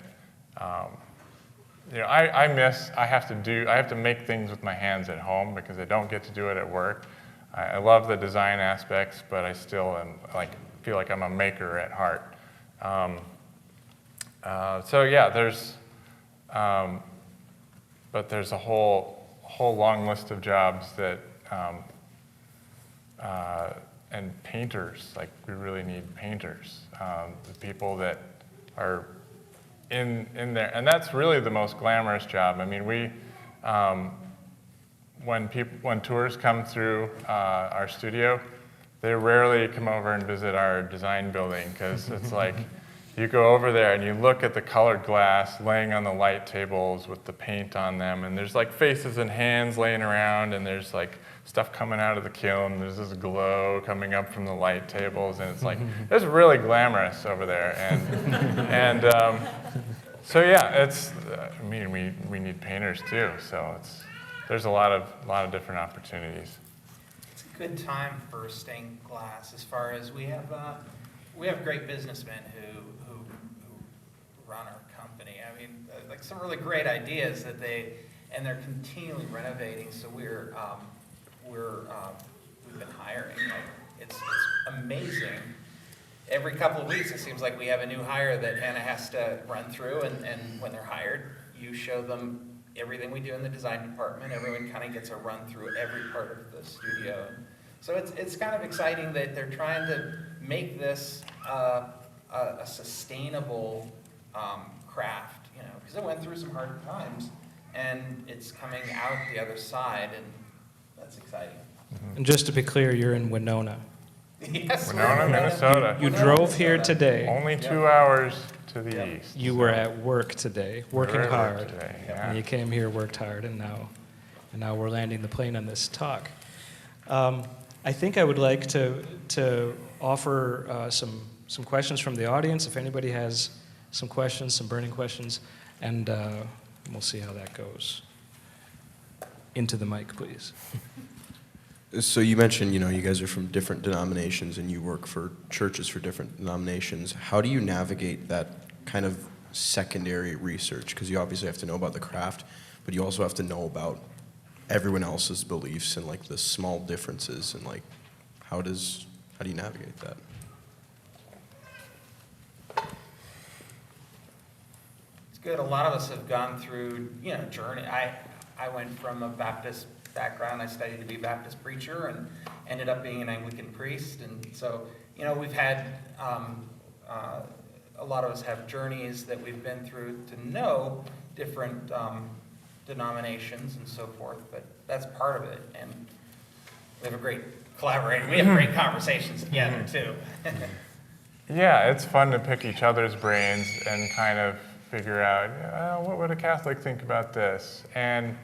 I miss. I have to make things with my hands at home because I don't get to do it at work. I love the design aspects, but I still feel like I'm a maker at heart. But there's a whole long list of jobs that, and painters, like we really need painters, the people that are in there, and that's really the most glamorous job. I mean, when tours come through our studio, they rarely come over and visit our design building because it's like you go over there and you look at the colored glass laying on the light tables with the paint on them, and there's like faces and hands laying around, and there's like stuff coming out of the kiln. There's this glow coming up from the light tables, and it's like it's really glamorous over there. We need painters too. So there's a lot of different opportunities.
It's a good time for stained glass as far as we have great businessmen who run our company. I mean, like some really great ideas and they're continually renovating. So we've been hiring. It's amazing. Every couple of weeks, it seems like we have a new hire that Hannah has to run through, and when they're hired, you show them everything we do in the design department. Everyone kind of gets a run through every part of the studio. So it's kind of exciting that they're trying to make this a sustainable craft, because it went through some hard times, and it's coming out the other side, and that's exciting.
And just to be clear, you're in Winona.
Yes,
Winona, Minnesota.
You drove here today.
Only 2 hours to the east.
You were at work today, working
We're at work
hard.
today, yeah.
And you came here, worked hard, and now we're landing the plane on this talk. I think I would like to offer some questions from the audience, if anybody has some questions, some burning questions, and we'll see how that goes. Into the mic, please.
So you mentioned, you guys are from different denominations and you work for churches for different denominations. How do you navigate that kind of secondary research? Because you obviously have to know about the craft, but you also have to know about everyone else's beliefs and like the small differences, and like how do you navigate that?
It's good. A lot of us have gone through, journey. I went from a Baptist background. I studied to be a Baptist preacher and ended up being an Anglican priest. And so, we've had a lot of us have journeys that we've been through to know different denominations and so forth, but that's part of it. And we have a great collaborating, we have great conversations together too.
Yeah, it's fun to pick each other's brains and kind of figure out, what would a Catholic think about this? And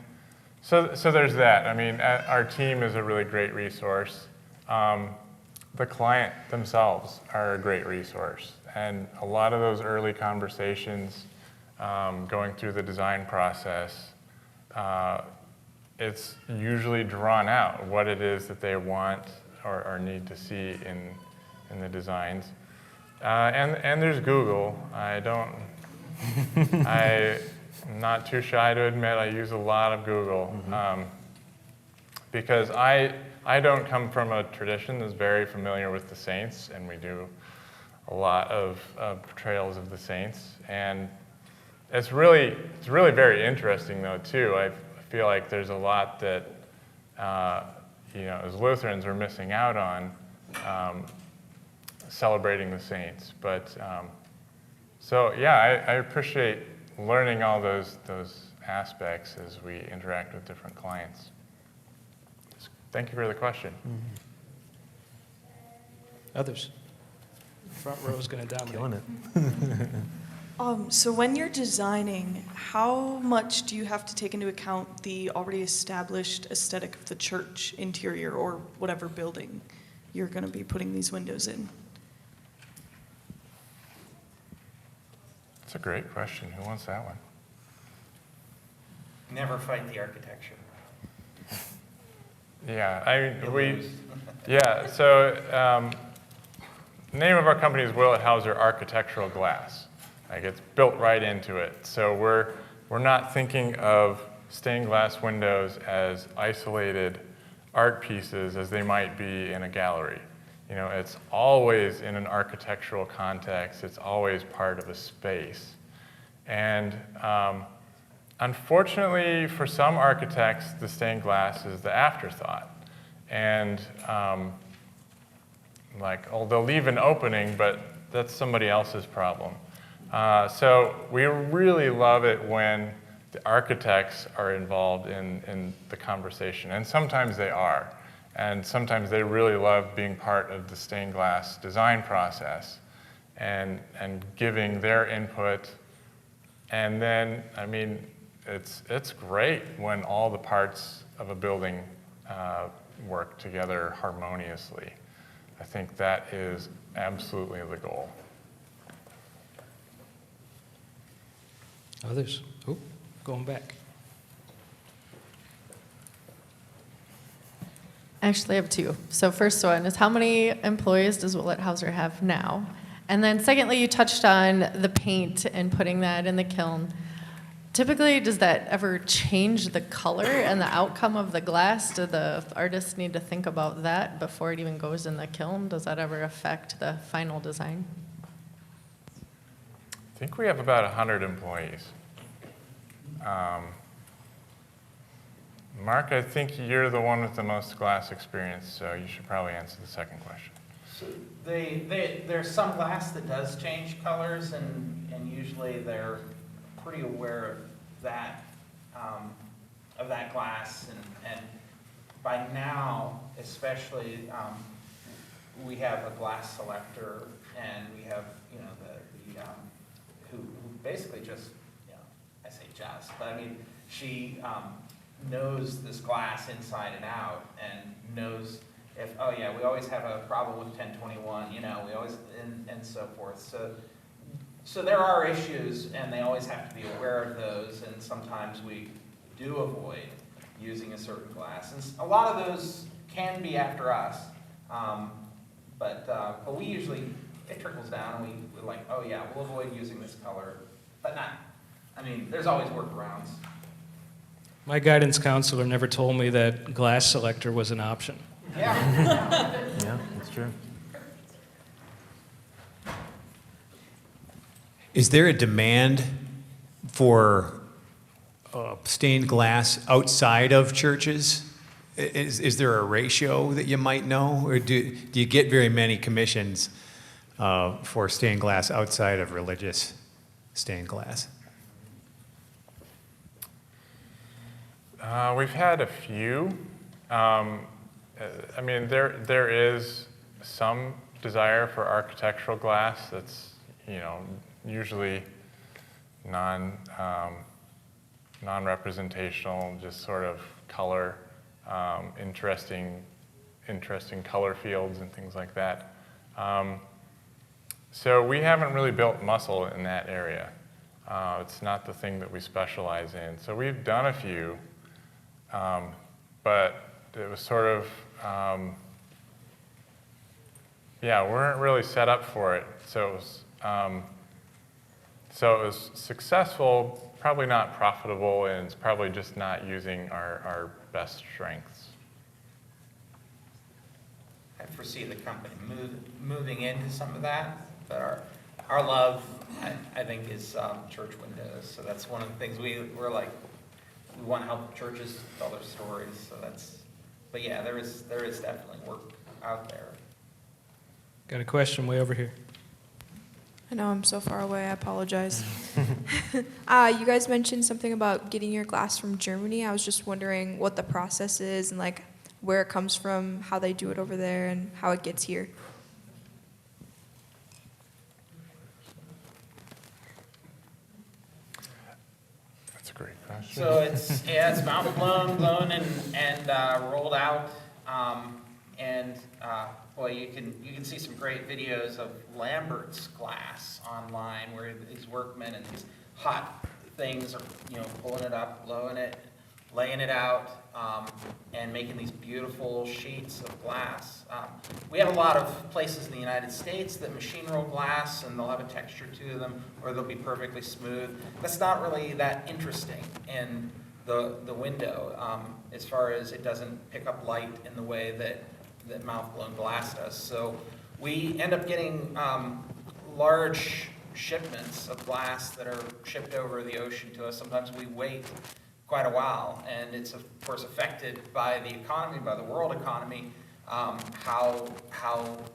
so there's that. I mean, our team is a really great resource. The client themselves are a great resource. And a lot of those early conversations, going through the design process, it's usually drawn out what it is that they want or need to see in the designs. And there's Google. I'm not too shy to admit I use a lot of Google, because I don't come from a tradition that's very familiar with the saints, and we do a lot of portrayals of the saints. And it's really very interesting though too. I feel like there's a lot that as Lutherans are missing out on celebrating the saints. But so yeah, I appreciate learning all those aspects as we interact with different clients. Thank you for the question.
Others? Front row is going to dominate.
Killing it.
So when you're designing, how much do you have to take into account the already established aesthetic of the church interior or whatever building you're going to be putting these windows in?
That's a great question. Who wants that one?
Never fight the architecture.
Yeah,
You'll
we
lose.
Yeah, so name of our company is Willet Hauser Architectural Glass. Like, it's built right into it. So we're not thinking of stained glass windows as isolated art pieces as they might be in a gallery. You know, it's always in an architectural context. It's always part of a space. And unfortunately, for some architects, the stained glass is the afterthought. And they'll leave an opening, but that's somebody else's problem. So we really love it when the architects are involved in the conversation, and sometimes they are. And sometimes they really love being part of the stained glass design process and giving their input. And then, I mean, it's great when all the parts of a building work together harmoniously. I think that is absolutely the goal.
Others? Oh, going back.
Actually, I have two. So first one is, how many employees does Willet Hauser have now? And then secondly, you touched on the paint and putting that in the kiln. Typically, does that ever change the color and the outcome of the glass? Do the artists need to think about that before it even goes in the kiln? Does that ever affect the final design?
I think we have about 100 employees. Mark, I think you're the one with the most glass experience, so you should probably answer the second question.
So there's some glass that does change colors, and usually they're pretty aware of that glass, and by now, especially, we have a glass selector, and we have who basically just, I say just, but I mean, she knows this glass inside and out, and knows if, oh yeah, we always have a problem with 1021, we always, and so forth. So there are issues, and they always have to be aware of those, and sometimes we do avoid using a certain glass. And a lot of those can be after us, but we usually, it trickles down, and we're like, oh yeah, we'll avoid using this color, but not, there's always workarounds.
My guidance counselor never told me that glass selector was an option.
Yeah.
Yeah, that's true.
Is there a demand for stained glass outside of churches? Is there a ratio that you might know? Or do you get very many commissions for stained glass outside of religious stained glass?
We've had a few. I mean, there is some desire for architectural glass that's, you know, usually non-representational, just sort of color, interesting color fields and things like that. So we haven't really built muscle in that area. It's not the thing that we specialize in. So we've done a few, but it was sort of, yeah, we weren't really set up for it. So it was successful, probably not profitable, and it's probably just not using our best strengths.
I foresee the company moving into some of that, but our love, I think, is church windows. So that's one of the things we're like, we want to help churches tell their stories. So that's, but yeah, there is definitely work out there.
Got a question way over here.
I know I'm so far away, I apologize. You guys mentioned something about getting your glass from Germany. I was just wondering what the process is and like where it comes from, how they do it over there, and how it gets here.
That's a great question.
So it's mouth blown and rolled out, well, you can see some great videos of Lambert's glass online, where these workmen and these hot things are, you know, pulling it up, blowing it, laying it out, and making these beautiful sheets of glass. We have a lot of places in the United States that machine roll glass, and they'll have a texture to them, or they'll be perfectly smooth. That's not really that interesting in the window, as far as it doesn't pick up light in the way that mouth-blown glass does. So we end up getting large shipments of glass that are shipped over the ocean to us. Sometimes we wait quite a while, and it's of course affected by the economy, by the world economy, how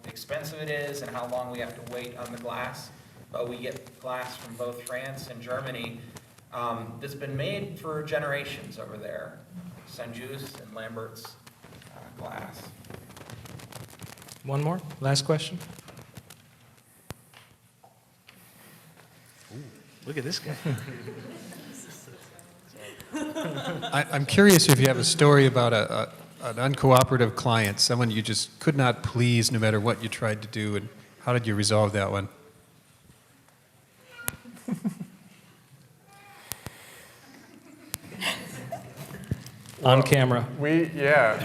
expensive it is and how long we have to wait on the glass. But we get glass from both France and Germany that's been made for generations over there. Saint-Just and Lambert's glass.
One more, last question. Ooh, look at this guy.
I'm curious if you have a story about an uncooperative client, someone you just could not please no matter what you tried to do, and how did you resolve that one?
On camera.
Yeah.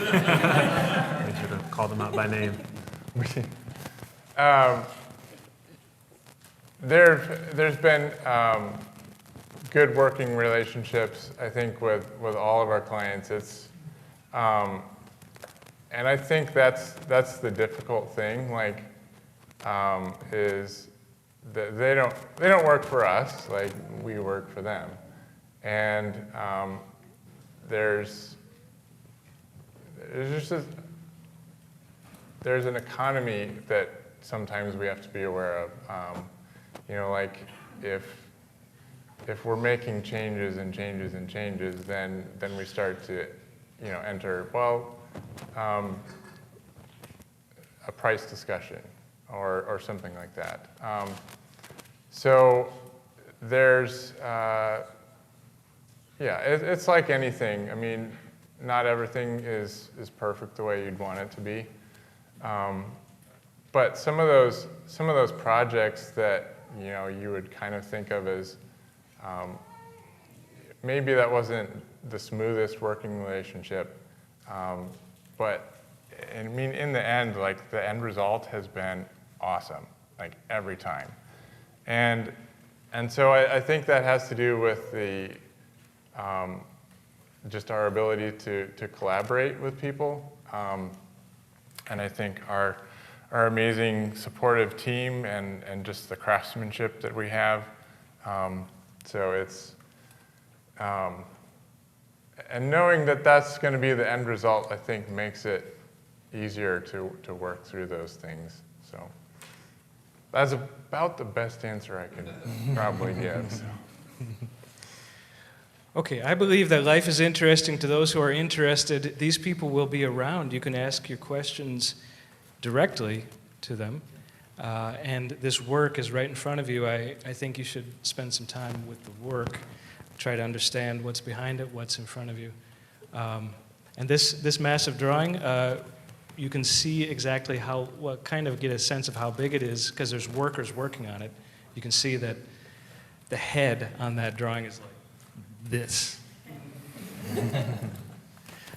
I should have called them out by name.
There's been good working relationships, I think, with all of our clients. It's, and I think that's the difficult thing. Like, is that they don't work for us. Like, we work for them, and there's an economy that sometimes we have to be aware of. You know, like if we're making changes and changes and changes, then we start to, you know, enter, well, a price discussion or something like that. So there's, yeah, it's like anything. I mean, not everything is perfect the way you'd want it to be. But some of those projects that, you know, you would kind of think of as maybe that wasn't the smoothest working relationship, but I mean, in the end, like the end result has been awesome, like every time, and so I think that has to do with the just our ability to collaborate with people, and I think our amazing supportive team and just the craftsmanship that we have. So it's, and knowing that that's going to be the end result, I think makes it easier to work through those things. So. That's about the best answer I can probably give. So.
Okay, I believe that life is interesting to those who are interested. These people will be around. You can ask your questions directly to them. And this work is right in front of you. I think you should spend some time with the work, try to understand what's behind it, what's in front of you. And this massive drawing, you can see exactly kind of get a sense of how big it is, because there's workers working on it. You can see that the head on that drawing is like this.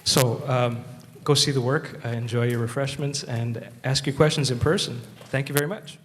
So go see the work, enjoy your refreshments, and ask your questions in person. Thank you very much.